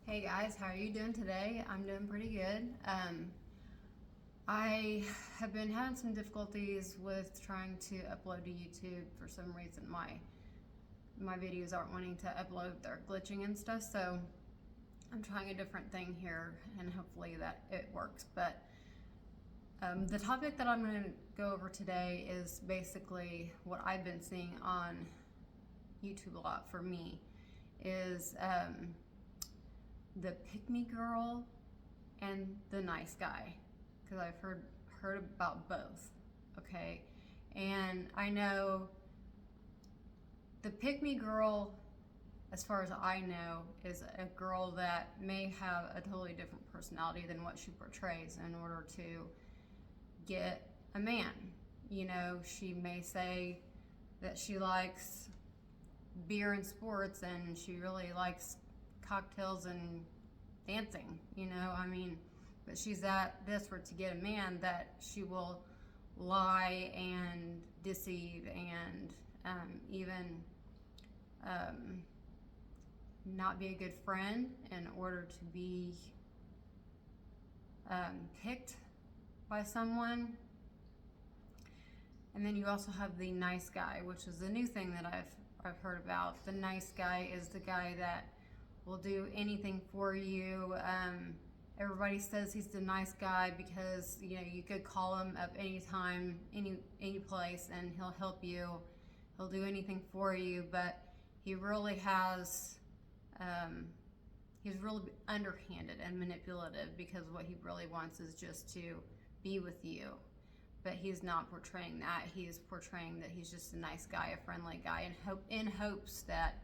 Hey guys, how are you doing today? I'm doing pretty good. I have been having some difficulties with trying to upload to YouTube. For some reason, my videos aren't wanting to upload. They're glitching and stuff, so I'm trying a different thing here, and hopefully that it works. But the topic that I'm going to go over today is basically what I've been seeing on YouTube a lot for me is the pick-me girl and the nice guy, because I've heard about both. Okay, and I know the pick-me girl, as far as I know, is a girl that may have a totally different personality than what she portrays in order to get a man. You know, she may say that she likes beer and sports, and she really likes cocktails and dancing, but she's that desperate to get a man that she will lie and deceive and even not be a good friend in order to be picked by someone. And then you also have the nice guy, which is a new thing that I've heard about. The nice guy is the guy that will do anything for you. Everybody says he's the nice guy because you could call him up anytime, any place, and he'll help you. He'll do anything for you, but he really has he's really underhanded and manipulative, because what he really wants is just to be with you. But he's not portraying that. He's portraying that he's just a nice guy, a friendly guy, in hopes that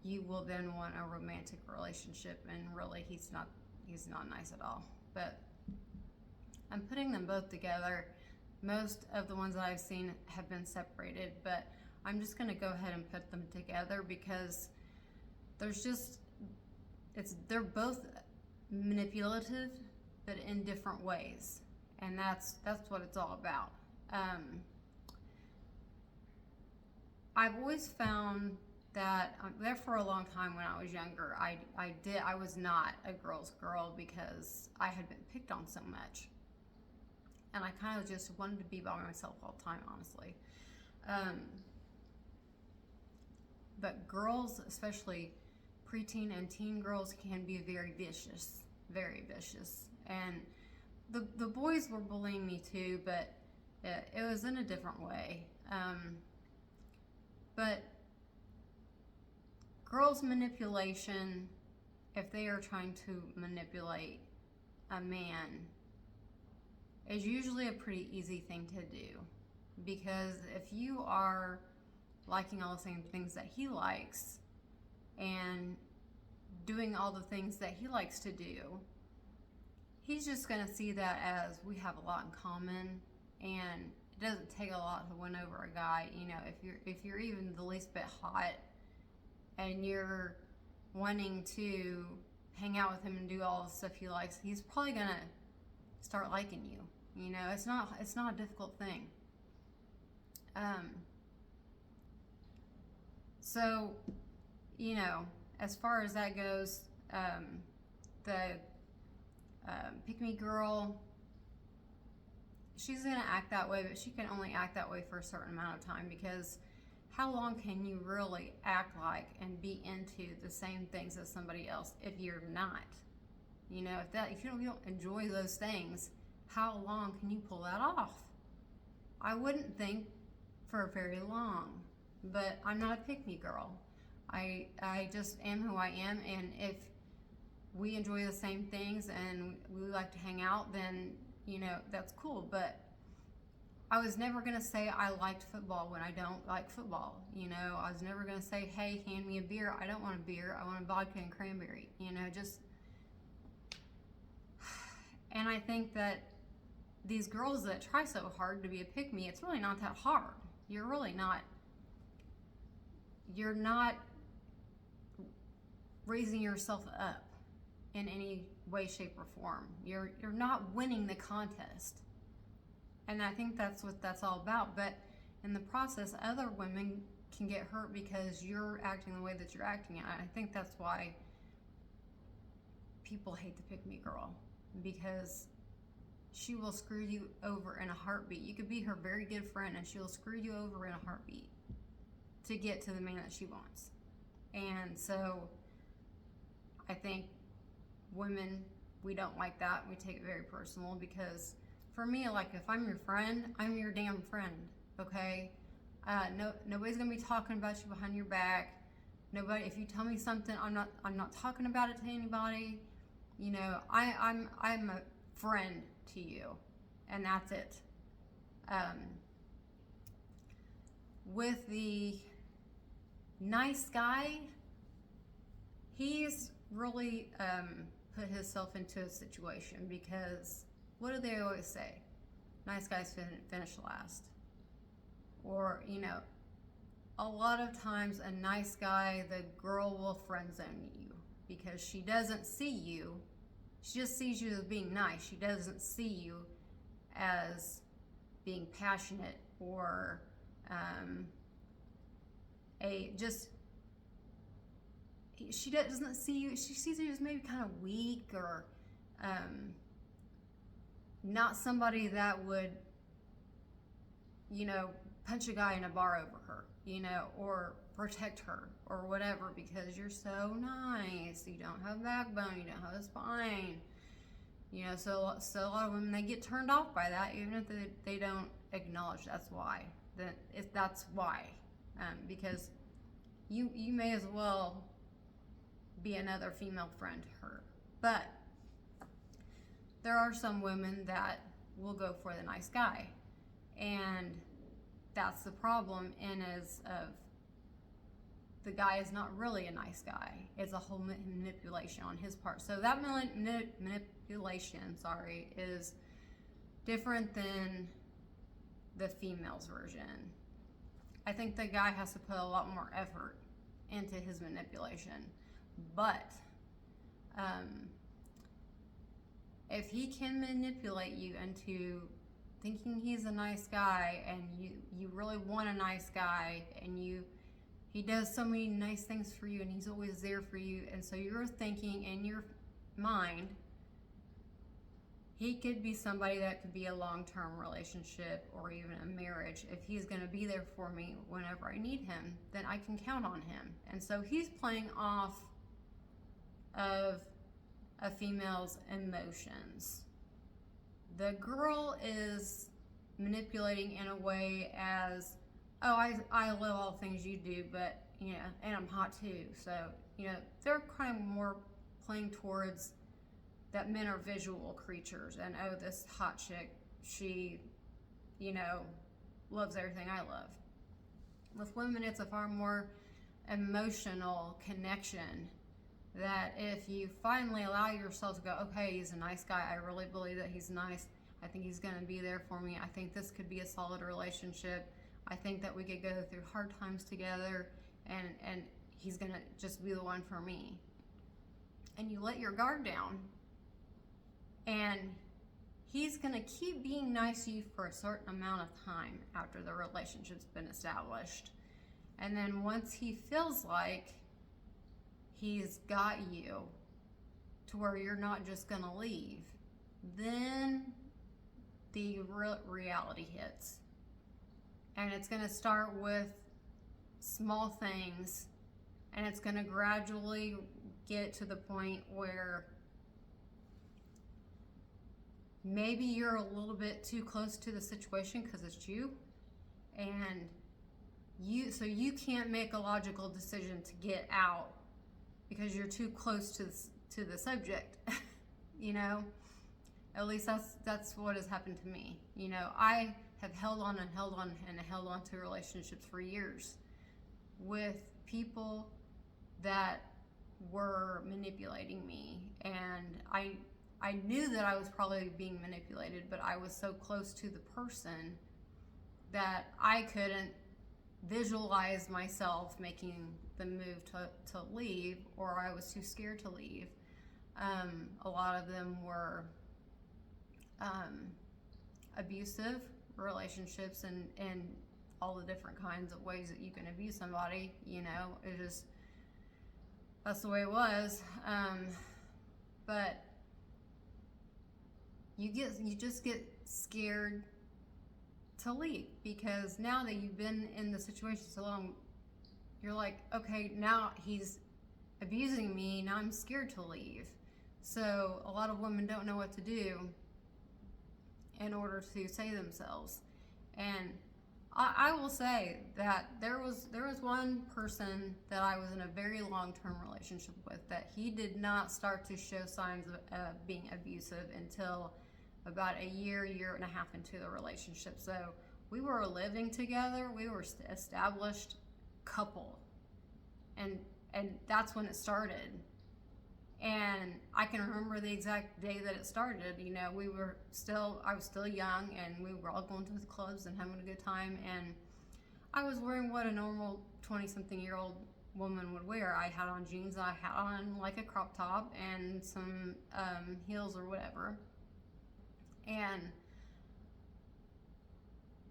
you will then want a romantic relationship, and really he's not nice at all. But I'm putting them both together. Most of the ones that I've seen have been separated, but I'm just going to go ahead and put them together because they're both manipulative, but in different ways, and that's what it's all about. I've always found that there for a long time when I was younger, I was not a girl's girl because I had been picked on so much, and I kind of just wanted to be by myself all the time, honestly. But girls, especially preteen and teen girls, can be very vicious, and the boys were bullying me too, but it was in a different way. But girls' manipulation, if they are trying to manipulate a man, is usually a pretty easy thing to do, because if you are liking all the same things that he likes and doing all the things that he likes to do, he's just going to see that as we have a lot in common, and it doesn't take a lot to win over a guy. If you're even the least bit hot and you're wanting to hang out with him and do all the stuff he likes, he's probably going to start liking you. It's not a difficult thing. So, as far as that goes, the pick-me girl, she's going to act that way, but she can only act that way for a certain amount of time, because how long can you really act like and be into the same things as somebody else if you're not? If you don't enjoy those things, how long can you pull that off? I wouldn't think for very long, but I'm not a pick-me girl. I just am who I am, and if we enjoy the same things and we like to hang out, then that's cool. But I was never gonna say I liked football when I don't like football. I was never gonna say, hey, hand me a beer. I don't want a beer. I want a vodka and cranberry. And I think that these girls that try so hard to be a pick-me, it's really not that hard. You're really not. You're not raising yourself up in any way, shape, or form. You're not winning the contest. And I think that's what that's all about. But in the process, other women can get hurt because you're acting the way that you're acting. And I think that's why people hate the pick-me girl, because she will screw you over in a heartbeat. You could be her very good friend and she'll screw you over in a heartbeat to get to the man that she wants. And so I think women, we don't like that. We take it very personal, because for me, like, if I'm your friend, I'm your damn friend, okay? Nobody's gonna be talking about you behind your back. Nobody, if you tell me something, I'm not talking about it to anybody. You know, I'm a friend to you, and that's it. With the nice guy, he's really put himself into a situation, because what do they always say? Nice guys finish last. Or, you know, a lot of times a nice guy, the girl will friend zone you because she doesn't see you. She just sees you as being nice. She doesn't see you as being passionate or she doesn't see you. She sees you as maybe kind of weak, or not somebody that would, you know, punch a guy in a bar over her, you know, or protect her or whatever, because you're so nice. You don't have a backbone, you don't have a spine, you know. So a lot of women, they get turned off by that, even if they don't acknowledge that's why. That's why, because you may as well be another female friend to her. But there are some women that will go for the nice guy, and that's the problem. And is of the guy is not really a nice guy. It's a whole manipulation on his part. So that manipulation, is different than the female's version. I think the guy has to put a lot more effort into his manipulation. But if he can manipulate you into thinking he's a nice guy, and you really want a nice guy, and he does so many nice things for you, and he's always there for you, and so you're thinking in your mind, he could be somebody that could be a long-term relationship or even a marriage. If he's going to be there for me whenever I need him, then I can count on him. And so he's playing off of a female's emotions. The girl is manipulating in a way as, oh, I love all the things you do, but, you know, and I'm hot too. So, you know, they're kind of more playing towards that men are visual creatures, and, oh, this hot chick, she, you know, loves everything I love. With women, it's a far more emotional connection, that if you finally allow yourself to go, okay, he's a nice guy, I really believe that he's nice, I think he's going to be there for me, I think this could be a solid relationship, I think that we could go through hard times together, and he's going to just be the one for me. And you let your guard down, and he's going to keep being nice to you for a certain amount of time after the relationship's been established. And then once he feels like he's got you to where you're not just going to leave, then the reality hits. And it's going to start with small things, and it's going to gradually get to the point where maybe you're a little bit too close to the situation because it's you, and you can't make a logical decision to get out because you're too close to the subject. You know, at least that's what has happened to me. You know, I have held on and held on and held on to relationships for years with people that were manipulating me, and I knew that I was probably being manipulated, but I was so close to the person that I couldn't visualize myself making the move to leave, or I was too scared to leave. A lot of them were abusive relationships and all the different kinds of ways that you can abuse somebody. That's the way it was. But you just get scared to leave, because now that you've been in the situation so long, you're like, okay, now he's abusing me, now I'm scared to leave. So a lot of women don't know what to do in order to save themselves. And I will say that there was one person that I was in a very long-term relationship with that he did not start to show signs of being abusive until about a year and a half into the relationship. So we were living together, we were established couple, and that's when it started. And I can remember the exact day that it started. I was still young, and we were all going to the clubs and having a good time, and I was wearing what a normal 20-something-year-old woman would wear. I had on jeans, I had on like a crop top and some heels or whatever. And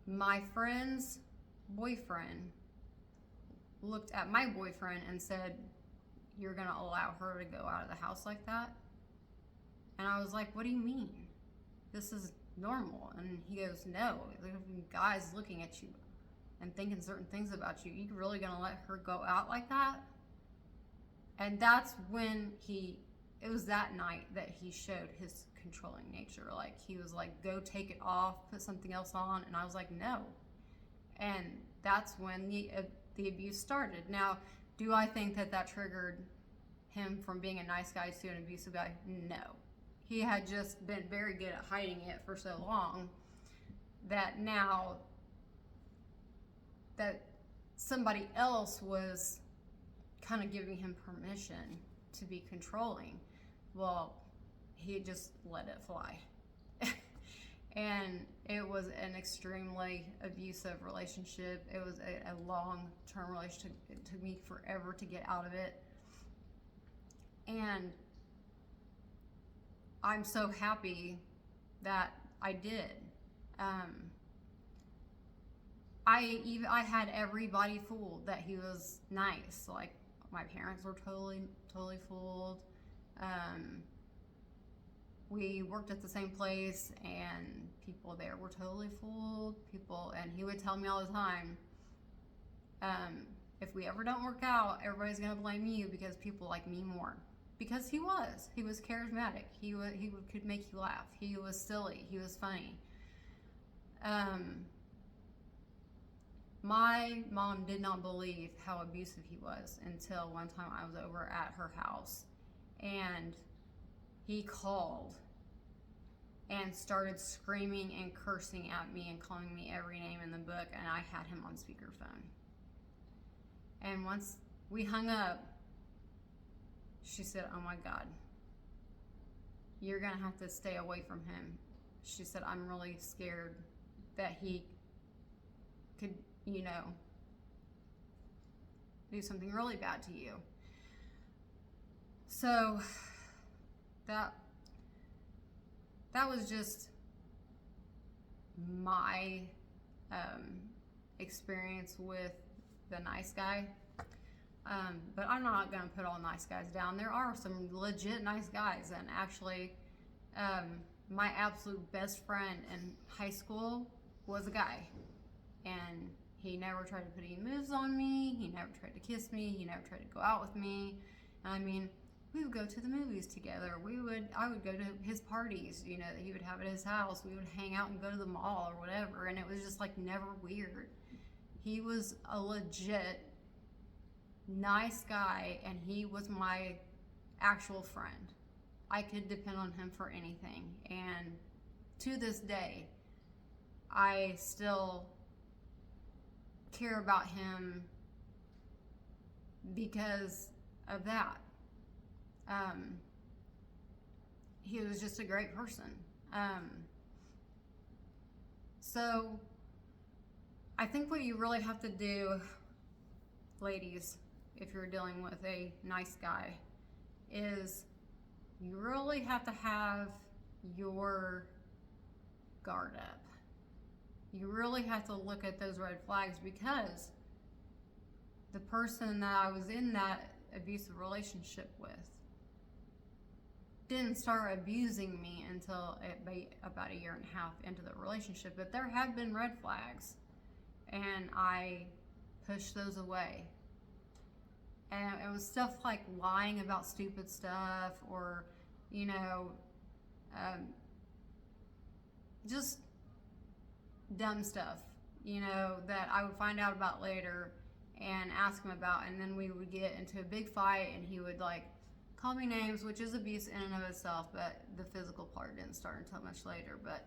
my friend's boyfriend looked at my boyfriend and said, "You're gonna allow her to go out of the house like that?" And I was like, "What do you mean? This is normal." And he goes, "No, guys looking at you and thinking certain things about you. You really gonna let her go out like that?" And that's when it was that night that he showed his controlling nature. Like, he was like, "Go take it off, put something else on." And I was like, "No." And that's when the abuse started. Now, do I think that triggered him from being a nice guy to an abusive guy? No. He had just been very good at hiding it for so long that now that somebody else was kind of giving him permission to be controlling, well, he just let it fly. And it was an extremely abusive relationship. It was a long-term relationship. It took me forever to get out of it. And I'm so happy that I did. I had everybody fooled that he was nice. Like, my parents were totally fooled. We worked at the same place, and people there were totally fooled. And he would tell me all the time, if we ever don't work out, everybody's gonna blame you because people like me more. Because he was charismatic. He could make you laugh. He was silly. He was funny. My mom did not believe how abusive he was until one time I was over at her house, and he called and started screaming and cursing at me and calling me every name in the book, and I had him on speakerphone. And once we hung up, she said, "Oh my God, you're gonna have to stay away from him." She said, "I'm really scared that he could, do something really bad to you." So that was just my experience with the nice guy. But I'm not going to put all nice guys down. There are some legit nice guys. And actually, my absolute best friend in high school was a guy. And he never tried to put any moves on me. He never tried to kiss me. He never tried to go out with me. I mean, we would go to the movies together. I would go to his parties, that he would have at his house. We would hang out and go to the mall or whatever. And it was just like never weird. He was a legit nice guy, and he was my actual friend. I could depend on him for anything. And to this day, I still care about him because of that. He was just a great person. So I think what you really have to do, ladies, if you're dealing with a nice guy, is you really have to have your guard up. You really have to look at those red flags, because the person that I was in that abusive relationship with didn't start abusing me until about a year and a half into the relationship. But there have been red flags, and I pushed those away. And it was stuff like lying about stupid stuff, or, you know, just dumb stuff, you know, that I would find out about later and ask him about, and then we would get into a big fight, and he would like call me names, which is abuse in and of itself, but the physical part didn't start until much later. But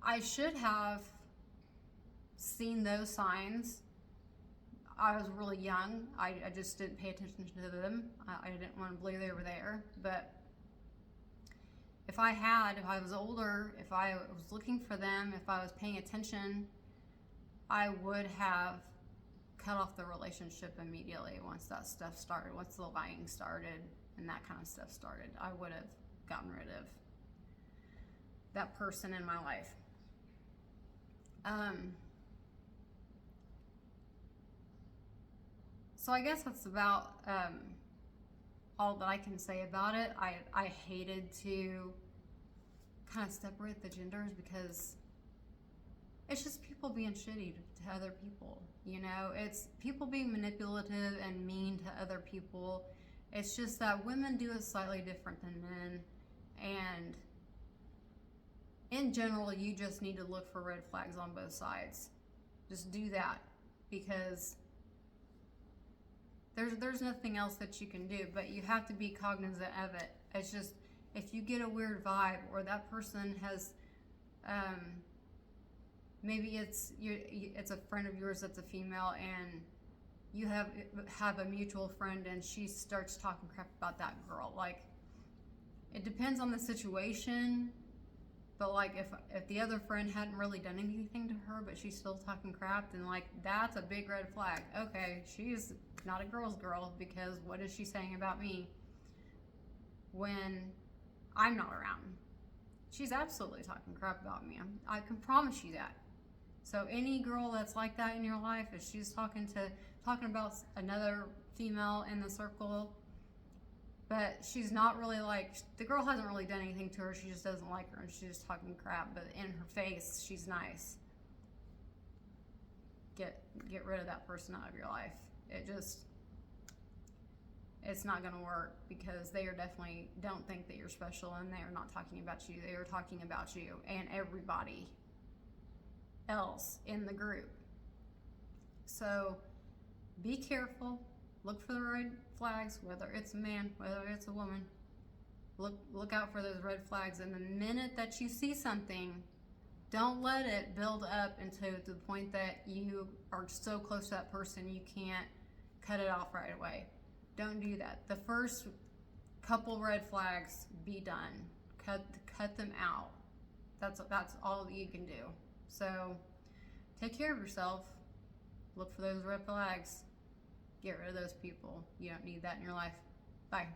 I should have seen those signs. I was really young. I just didn't pay attention to them. I didn't want to believe they were there. But if I was older, if I was looking for them, if I was paying attention, I would have cut off the relationship immediately once that stuff started, once the lying started and that kind of stuff started. I would have gotten rid of that person in my life. So I guess that's about all that I can say about it. I hated to kind of separate the genders, because it's just people being shitty to other people. You know, it's people being manipulative and mean to other people. It's just that women do it slightly different than men. And in general, you just need to look for red flags on both sides. Just do that, because there's nothing else that you can do, but you have to be cognizant of it. It's just, if you get a weird vibe, or that person has, maybe it's a friend of yours that's a female, and you have a mutual friend, and she starts talking crap about that girl. Like, it depends on the situation, but like if the other friend hadn't really done anything to her, but she's still talking crap, then like that's a big red flag. Okay, she's not a girl's girl, because what is she saying about me when I'm not around? She's absolutely talking crap about me. I can promise you that. So any girl that's like that in your life, if she's talking about another female in the circle, but she's not really like, the girl hasn't really done anything to her, she just doesn't like her and she's just talking crap, but in her face she's nice, get rid of that person out of your life. It's not going to work, because they definitely don't think that you're special, and they are not talking about you. They are talking about you and everybody else in the group. So be careful. Look for the red flags, whether it's a man, whether it's a woman. Look out for those red flags, and the minute that you see something, don't let it build up to the point that you are so close to that person you can't cut it off right away. Don't do that. The first couple red flags, be done. Cut them out. That's all that you can do. So take care of yourself. Look for those red flags. Get rid of those people. You don't need that in your life. Bye.